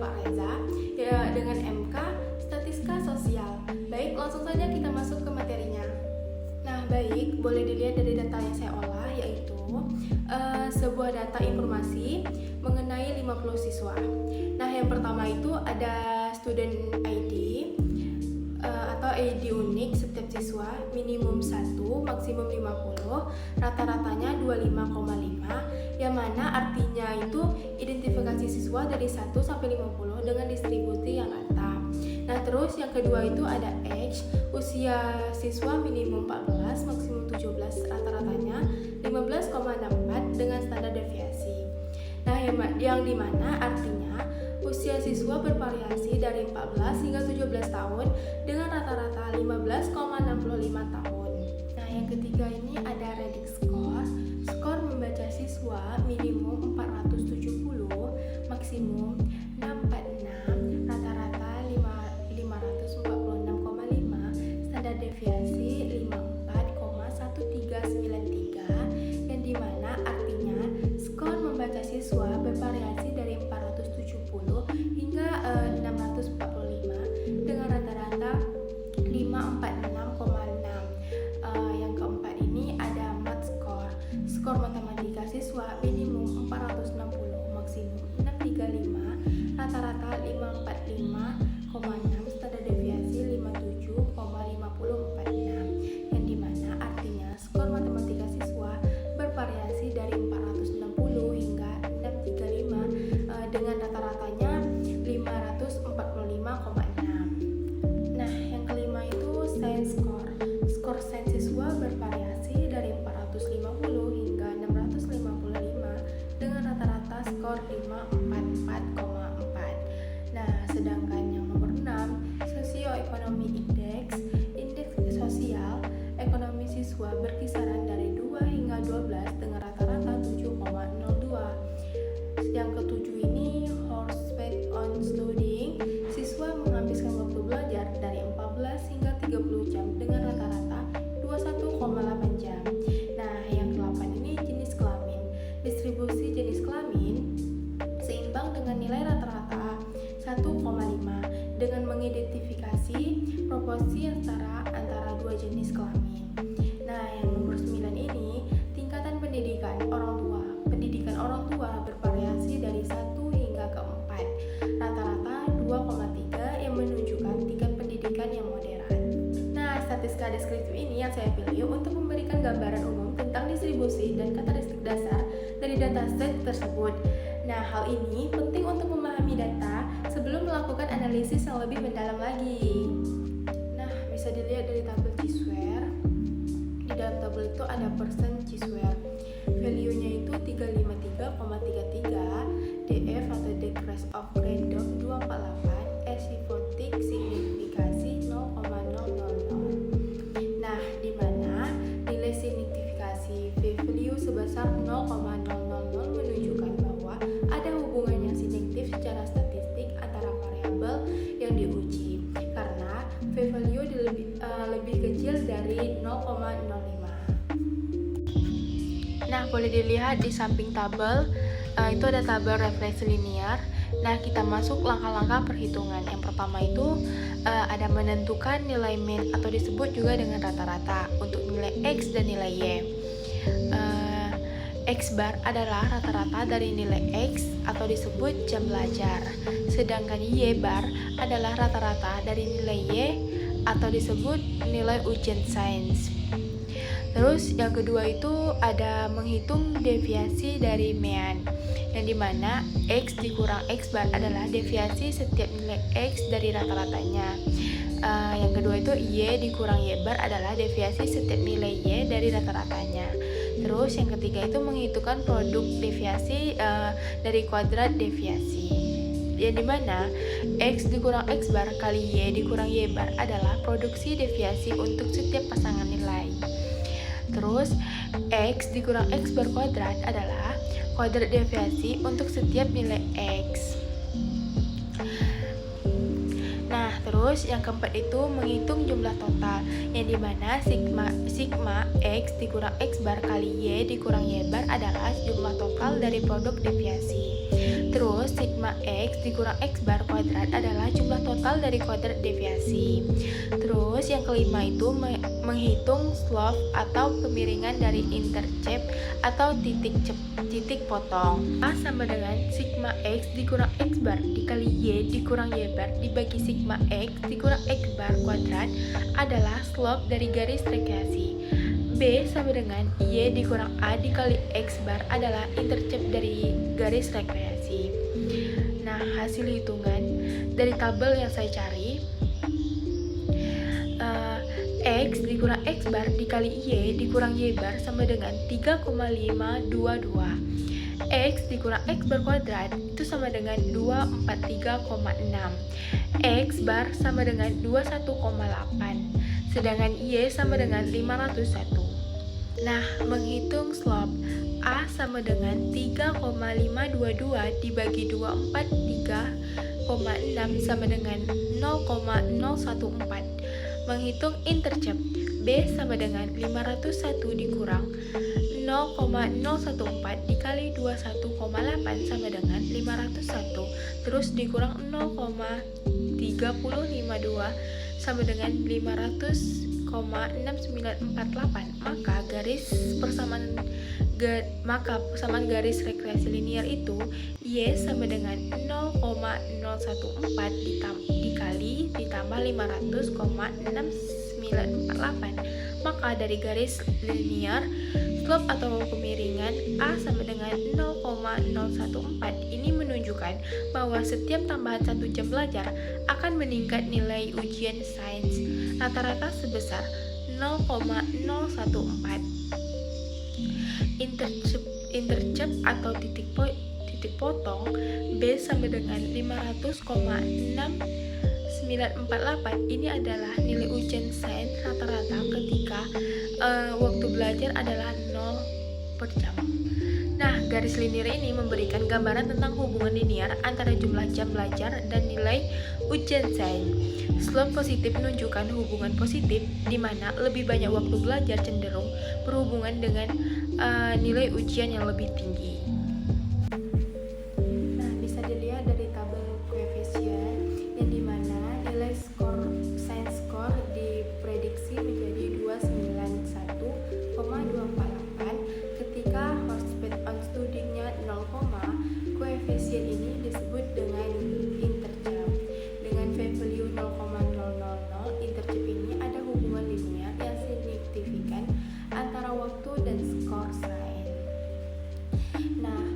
Pak Reza ya, dengan MK Statistika Sosial. Baik, langsung saja kita masuk ke materinya. Nah, baik, boleh dilihat dari data yang saya olah, yaitu sebuah data informasi mengenai 50 siswa. Nah, yang pertama itu ada student ID atau ID unik setiap siswa, minimum 1, maksimum 50, rata-ratanya 25,5, yang mana artinya itu identifikasi siswa dari 1 sampai 50 dengan distribusi yang rata. Nah, terus yang kedua itu ada age, usia siswa minimum 14, maksimum 17, rata-ratanya 15,64 dengan standar deviasi. Nah, yang dimana artinya usia siswa bervariasi dari 14 hingga 17 tahun dengan rata-rata 15,65 tahun. Nah, yang ketiga ini ada reading score. Skor membaca siswa minimum 470, maksimum 646, rata-rata 546,5, standar deviasi 54,1393, yang dimana artinya skor membaca siswa bervariasi dari 470 hingga 645 dengan rata-rata 546,6. Yang keempat ini ada math score. Skor matematika siswa minimum 460, maksimum 635, rata-rata 545,6, standar deviasi 57,5046, yang dimana artinya skor matematika siswa bervariasi dari 460 hingga 635 dengan rata-ratanya 545,6. Nah, yang kelima itu science score. Skor sains siswa bervariasi dari 450 hingga 655 dengan rata-rata skor 544,4. Nah, sedangkan yang nomor 6, sosioekonomi indeks. Indeks sosial ekonomi siswa berkisaran dari 2 hingga 12 dengan rata-rata 7,02. Yang ketujuh ini horseback on studying. Siswa menghabiskan waktu belajar dari 14 hingga 30 jam dengan rata-rata 21,8 jam. Nah, yang ke-8 ini jenis kelamin. Distribusi jenis kelamin seimbang dengan nilai rata-rata 1,5 dengan mengidentifikasi proporsi antara dua jenis kelamin. Nah, yang nomor 9 ini tingkatan pendidikan orang tua. Pendidikan orang tua bervariasi dari 1 hingga ke 4, rata-rata 2,3 yang menunjukkan tingkat pendidikan yang modern. Nah, statistika deskriptif ini yang saya pilih untuk memberikan gambaran umum tentang distribusi dan karakteristik dasar dari dataset tersebut. Nah, hal ini penting untuk memahami data sebelum melakukan analisis yang lebih mendalam lagi. Nah, bisa dilihat dari tabel Cisware. Di dalam tabel itu ada persen Cisware. Value-nya itu 353,33, DF atau decrease of random 248, asymptotic signifikasi 0,000. Nah, di mana nilai signifikasi p-value sebesar 0,000 menunjukkan bahwa ada hubungan yang signifikan secara statistik antara variabel yang diuji karena p-value lebih kecil dari 0,05. Nah, boleh dilihat di samping tabel itu ada tabel refleksi linear. Nah, kita masuk langkah-langkah perhitungan. Yang pertama itu ada menentukan nilai mean atau disebut juga dengan rata-rata untuk nilai X dan nilai Y. X bar adalah rata-rata dari nilai X atau disebut jam belajar. Sedangkan Y bar adalah rata-rata dari nilai Y atau disebut nilai ujian sains. Terus yang kedua itu ada menghitung deviasi dari mean, yang dimana X dikurang X bar adalah deviasi setiap nilai X dari rata-ratanya. Yang kedua itu Y dikurang Y bar adalah deviasi setiap nilai Y dari rata-ratanya. Terus yang ketiga itu menghitungkan produk deviasi dari kuadrat deviasi, yang dimana X dikurang X bar kali Y dikurang Y bar adalah produksi deviasi untuk setiap pasangan nilai. Terus X dikurang X bar kuadrat adalah kuadrat deviasi untuk setiap nilai X. Nah, terus yang keempat itu menghitung jumlah total, yang dimana sigma X dikurang X bar kali Y dikurang Y bar adalah jumlah total dari produk deviasi. Terus sigma X dikurang X bar kuadrat adalah jumlah total dari kuadrat deviasi. Terus yang kelima itu menghitung slope atau kemiringan dari intercept atau titik potong. A sama dengan sigma X dikurang X bar dikali Y dikurang Y bar dibagi sigma X dikurang X bar kuadrat adalah slope dari garis rekreasi. B sama dengan Y dikurang A dikali X bar adalah intercept dari garis rekreasi. Nah, hasil hitungan dari tabel yang saya cari, X dikurang X bar dikali Y dikurang Y bar sama dengan 3,522. X dikurang X bar kuadrat itu sama dengan 243,6. X bar sama dengan 21,8. Sedangkan Y sama dengan 501. Nah, menghitung slope A sama dengan 3,522 dibagi 243,6 sama dengan 0,014. Menghitung intercept B sama dengan 501 dikurang 0,014 dikali 21,8 sama dengan 501 terus dikurang 0,3052 sama dengan 500,6948. Persamaan garis rekreasi linear itu Y sama dengan 0,014 dikali ditambah 500,6948. Maka dari garis linear slope atau kemiringan A sama dengan 0,014 ini menunjukkan bahwa setiap tambahan 1 jam belajar akan meningkat nilai ujian sains rata-rata sebesar 0,014. Intercept atau titik potong B sama dengan 500,6948 ini adalah nilai ujian sains rata-rata ketika waktu belajar adalah 0 per jam. Nah, garis linear ini memberikan gambaran tentang hubungan linear antara jumlah jam belajar dan nilai ujian sains. Slope positif menunjukkan hubungan positif di mana lebih banyak waktu belajar cenderung berhubungan dengan nilai ujian yang lebih tinggi. Nah, bisa dilihat dari tabel koefisien yang dimana nilai sains skor diprediksi menjadi 291,248 ketika horse speed on studying-nya 0, koefisien ini disebut dengan intercept. Dengan p-value 0,000, intercept ini ada hubungan linear yang signifikan antara waktu dan skor sains. Nah,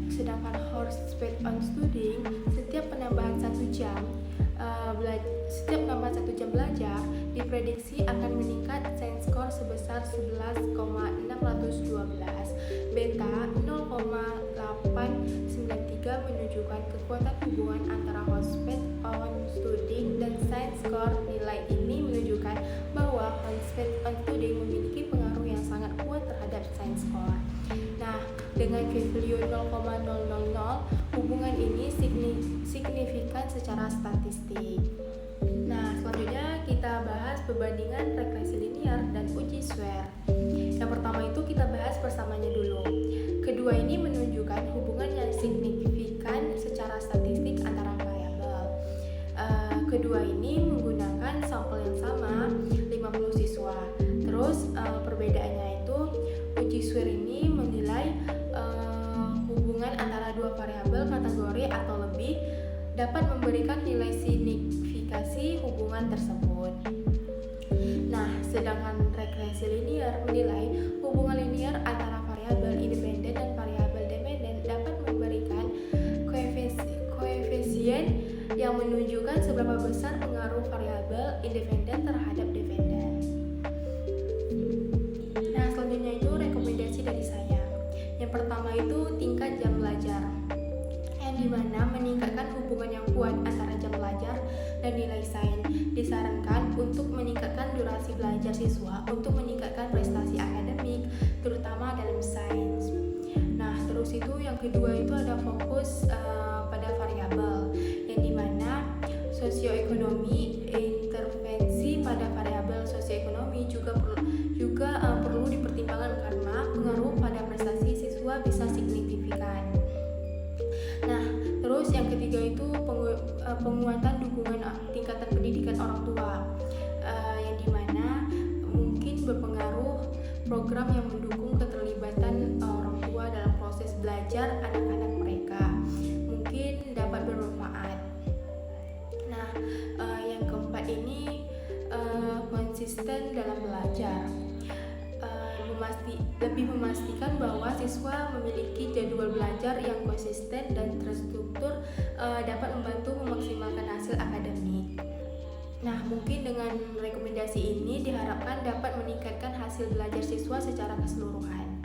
sedangkan horse speed on studying, setiap penambahan 1 jam belajar diprediksi akan meningkat sains skor sebesar 11,612. Beta 0,893 menunjukkan kekuatan hubungan antara horse speed on studying dan sains skor. Nilai ini menunjukkan bahwa horse speed on studying memiliki pengaruh yang sangat kuat terhadap sains skor. Nah, dengan p-value 0,000, hubungan ini signifikan secara statistik. Nah, selanjutnya kita bahas perbandingan regresi linear dan uji Schwer. Yang pertama itu kita bahas persamaannya dulu. Kedua ini menunjukkan hubungan yang signifikan secara statistik antara variabel. Kedua ini menggunakan sampel yang sama, 50 siswa. Terus perbedaannya itu uji Schwer ini menilai hubungan antara dua variabel kategori atau lebih dapat memberikan nilai signifikasi hubungan tersebut. Nah, sedangkan regresi linear menilai hubungan linear antara variabel independen dan variabel dependen dapat memberikan koefisien yang menunjukkan seberapa besar pengaruh variabel independen terhadap dependen. Nah, selanjutnya itu rekomendasi dari saya. Yang pertama itu tingkat jam belajar, yang dimana meningkatkan hubungan yang kuat antara jam belajar dan nilai sains. Disarankan untuk meningkatkan durasi belajar siswa untuk meningkatkan prestasi akademik, terutama dalam sains. Nah, terus itu yang kedua itu ada fokus pada variabel, yang dimana sosioekonomi, intervensi pada variabel sosioekonomi juga perlu dipertimbangkan karena pengaruh pada prestasi siswa bisa signifikan. Nah, Terus yang ketiga itu penguatan dukungan tingkatan pendidikan orang tua, yang dimana mungkin berpengaruh program yang mendukung keterlibatan orang tua dalam proses belajar anak-anak mereka, mungkin dapat bermanfaat. Nah, yang keempat ini konsisten dalam belajar. Lebih memastikan bahwa siswa memiliki jadwal belajar yang konsisten dan terstruktur dapat membantu memaksimalkan hasil akademik. Nah, mungkin dengan rekomendasi ini diharapkan dapat meningkatkan hasil belajar siswa secara keseluruhan.